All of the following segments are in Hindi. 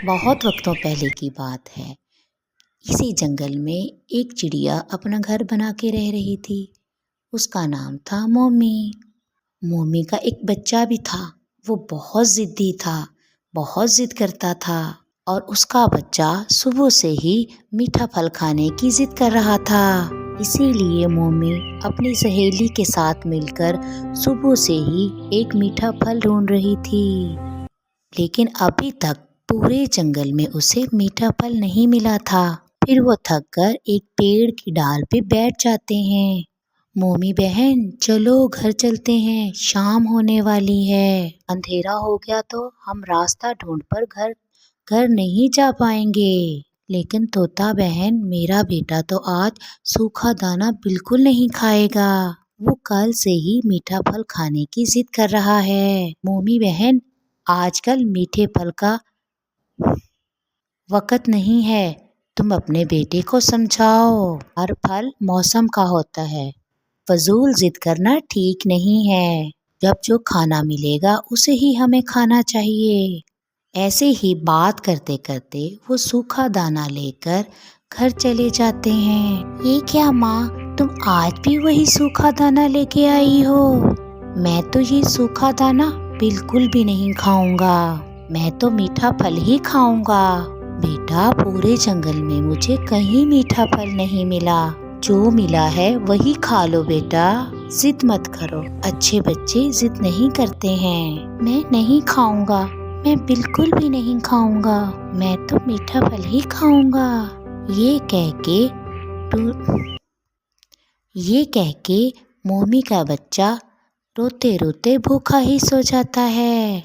बहुत वक्तों पहले की बात है। इसी जंगल में एक चिड़िया अपना घर बना के रह रही थी। उसका नाम था मोमी। मोमी का एक बच्चा भी था। वो बहुत ज़िद्दी था, बहुत ज़िद करता था और उसका बच्चा सुबह से ही मीठा फल खाने की ज़िद कर रहा था। इसीलिए मोमी अपनी सहेली के साथ मिलकर सुबह से ही एक मीठा फल ढूंढ रही थी, लेकिन अभी तक पूरे जंगल में उसे मीठा फल नहीं मिला था। फिर वो थक कर एक पेड़ की डाल पे बैठ जाते हैं। मोमी बहन, चलो घर चलते हैं, शाम होने वाली है। अंधेरा हो गया तो हम रास्ता ढूंढ पर घर नहीं जा पाएंगे। लेकिन तोता बहन, मेरा बेटा तो आज सूखा दाना बिल्कुल नहीं खाएगा। वो कल से ही मीठा फल खाने की जिद कर रहा है। मोमी बहन, आजकल मीठे फल का वक़्त नहीं है। तुम अपने बेटे को समझाओ, हर फल मौसम का होता है। फजूल जिद करना ठीक नहीं है। जब जो खाना मिलेगा उसे ही हमें खाना चाहिए। ऐसे ही बात करते करते वो सूखा दाना लेकर घर चले जाते हैं। ये क्या माँ, तुम आज भी वही सूखा दाना लेके आई हो? मैं तो ये सूखा दाना बिल्कुल भी नहीं खाऊंगा। मैं तो मीठा फल ही खाऊंगा। बेटा, पूरे जंगल में मुझे कहीं मीठा फल नहीं मिला। जो मिला है वही खा लो बेटा, जिद मत करो। अच्छे बच्चे जिद नहीं करते हैं। मैं नहीं खाऊंगा, मैं बिल्कुल भी नहीं खाऊंगा। मैं तो मीठा फल ही खाऊंगा। ये कह के मोमी का बच्चा रोते रोते भूखा ही सो जाता है।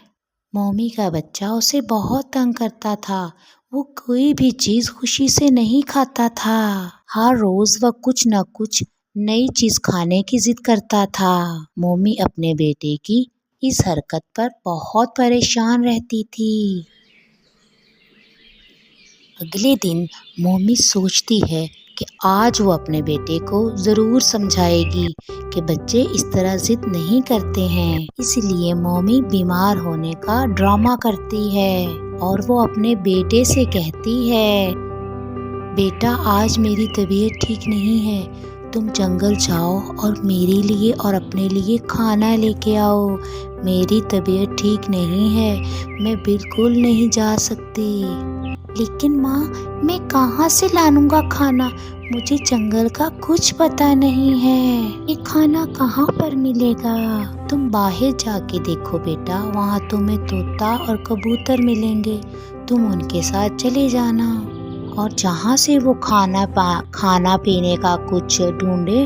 मोमी का बच्चा उसे बहुत तंग करता था। वो कोई भी चीज़ खुशी से नहीं खाता था। हर रोज वह कुछ न कुछ नई चीज़ खाने की जिद करता था। मोमी अपने बेटे की इस हरकत पर बहुत परेशान रहती थी। अगले दिन मोमी सोचती है कि आज वो अपने बेटे को ज़रूर समझाएगी कि बच्चे इस तरह जिद नहीं करते हैं। इसलिए मोमी बीमार होने का ड्रामा करती है और वो अपने बेटे से कहती है, बेटा, आज मेरी तबीयत ठीक नहीं है। तुम जंगल जाओ और मेरे लिए और अपने लिए खाना लेके आओ। मेरी तबीयत ठीक नहीं है, मैं बिल्कुल नहीं जा सकती। लेकिन माँ, मैं कहाँ से लाऊंगा खाना? मुझे जंगल का कुछ पता नहीं है। ये खाना कहाँ पर मिलेगा? तुम बाहर जाके देखो बेटा, वहाँ तुम्हें तोता और कबूतर मिलेंगे। तुम उनके साथ चले जाना और जहाँ से वो खाना पीने का कुछ ढूंढे,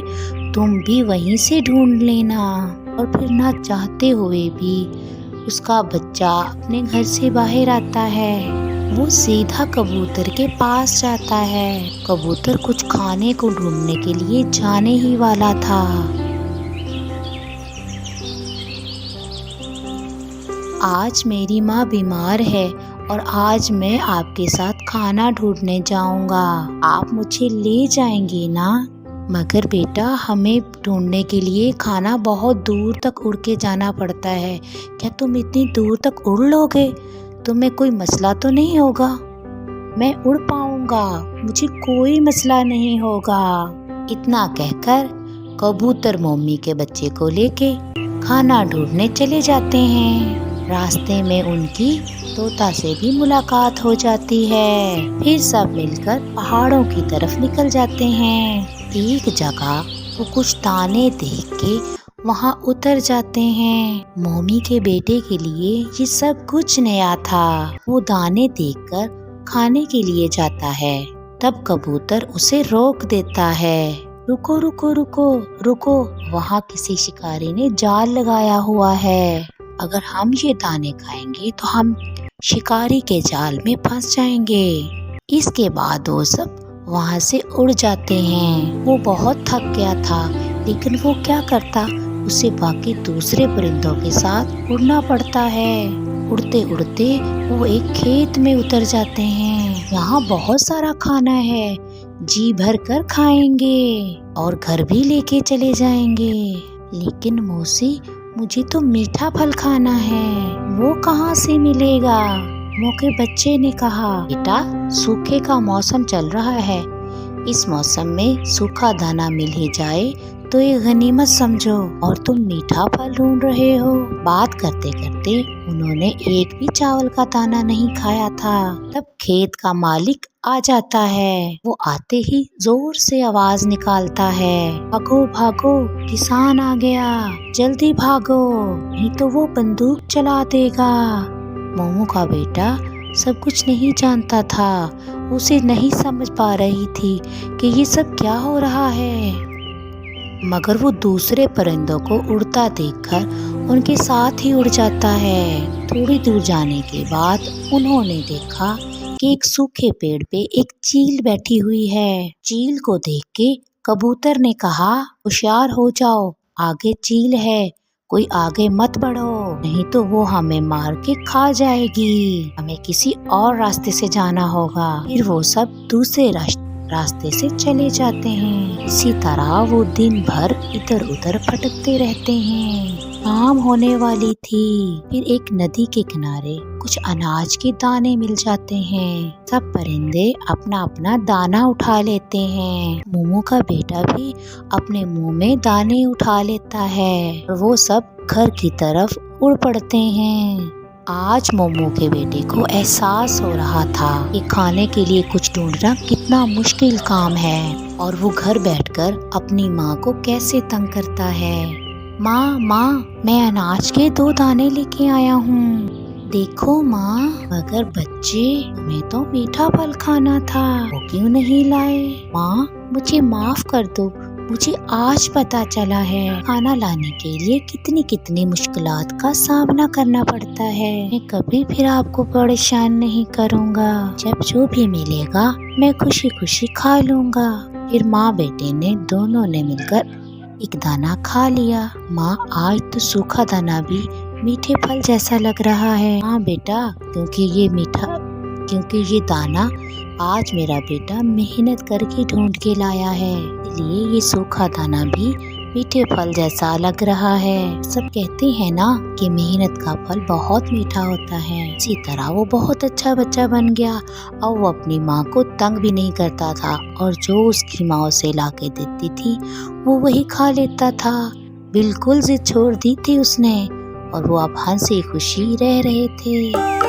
तुम भी वहीं से ढूंढ लेना। और फिर ना चाहते हुए भी उसका बच्चा अपने घर से बाहर आता है। वो सीधा कबूतर के पास जाता है। कबूतर कुछ खाने को ढूंढने के लिए जाने ही वाला था। आज मेरी माँ बीमार है और आज मैं आपके साथ खाना ढूंढने जाऊंगा। आप मुझे ले जाएंगे ना? मगर बेटा, हमें ढूंढने के लिए खाना बहुत दूर तक उड़ के जाना पड़ता है। क्या तुम इतनी दूर तक उड़ लोगे? तुम्हें कोई मसला तो नहीं होगा? मैं उड़ पाऊंगा, मुझे कोई मसला नहीं होगा। इतना कहकर कबूतर मोमी के बच्चे को लेके खाना ढूंढने चले जाते हैं। रास्ते में उनकी तोता से भी मुलाकात हो जाती है। फिर सब मिलकर पहाड़ों की तरफ निकल जाते हैं। एक जगह वो कुछ दाने देख के वहाँ उतर जाते हैं। मोमी के बेटे के लिए ये सब कुछ नया था। वो दाने देखकर खाने के लिए जाता है। तब कबूतर उसे रोक देता है। रुको रुको रुको रुको, वहाँ किसी शिकारी ने जाल लगाया हुआ है। अगर हम ये दाने खाएंगे तो हम शिकारी के जाल में फंस जाएंगे। इसके बाद वो सब वहाँ से उड़ जाते हैं। वो बहुत थक गया था, लेकिन वो क्या करता, उसे बाकी दूसरे परिंदों के साथ उड़ना पड़ता है। उड़ते उड़ते वो एक खेत में उतर जाते हैं। यहाँ बहुत सारा खाना है, जी भर कर खाएंगे और घर भी लेके चले जाएंगे। लेकिन मौसी, मुझे तो मीठा फल खाना है, वो कहाँ से मिलेगा? मोमो के बच्चे ने कहा, बेटा सूखे का मौसम चल रहा है, इस मौसम में सूखा दाना मिल ही जाए तो ये गनीमत समझो, और तुम मीठा फल ढूंढ रहे हो। बात करते करते उन्होंने एक भी चावल का दाना नहीं खाया था। तब खेत का मालिक आ जाता है। वो आते ही जोर से आवाज निकालता है, भागो भागो, किसान आ गया, जल्दी भागो, नहीं तो वो बंदूक चला देगा। मोमो का बेटा सब कुछ नहीं जानता था, उसे नहीं समझ पा रही थी कि ये सब क्या हो रहा है, मगर वो दूसरे परिंदों को उड़ता देखकर उनके साथ ही उड़ जाता है। थोड़ी दूर जाने के बाद उन्होंने देखा कि एक सूखे पेड़ पे एक चील बैठी हुई है। चील को देख के कबूतर ने कहा, होशियार हो जाओ, आगे चील है, कोई आगे मत बढ़ो, नहीं तो वो हमें मार के खा जाएगी, हमें किसी और रास्ते से जाना होगा। फिर वो सब दूसरे रास्ते से चले जाते हैं। इसी तरह वो दिन भर इधर उधर भटकते रहते हैं। शाम होने वाली थी। फिर एक नदी के किनारे कुछ अनाज के दाने मिल जाते हैं। सब परिंदे अपना अपना दाना उठा लेते हैं। मोमो का बेटा भी अपने मुंह में दाने उठा लेता है और वो सब घर की तरफ उड़ पड़ते हैं। आज मोमो के बेटे को एहसास हो रहा था कि खाने के लिए कुछ ढूंढना कितना मुश्किल काम है और वो घर बैठकर अपनी माँ को कैसे तंग करता है। माँ माँ, मैं अनाज के 2 दाने लेके आया हूँ। देखो माँ, मगर बच्चे, तुम्हें तो मीठा फल खाना था, वो क्यों नहीं लाए? माँ मुझे माफ कर दो, मुझे आज पता चला है खाना लाने के लिए कितनी कितनी मुश्किलात का सामना करना पड़ता है। मैं कभी फिर आपको परेशान नहीं करूँगा। जब जो भी मिलेगा मैं खुशी खुशी खा लूँगा। फिर माँ बेटे ने दोनों ने मिलकर एक दाना खा लिया। माँ, आज तो सूखा दाना भी मीठे फल जैसा लग रहा है। हाँ बेटा, क्योंकि ये दाना आज मेरा बेटा मेहनत करके ढूंढ के लाया है, इसलिए ये सूखा दाना भी मीठे फल जैसा लग रहा है। सब कहते हैं ना कि मेहनत का फल बहुत मीठा होता है। इसी तरह वो बहुत अच्छा बच्चा बन गया और वो अपनी माँ को तंग भी नहीं करता था और जो उसकी माँ उसे ला के देती थी वो वही खा लेता था। बिल्कुल जिद छोड़ दी थी उसने और वो अब हंसी खुशी रह रहे थे।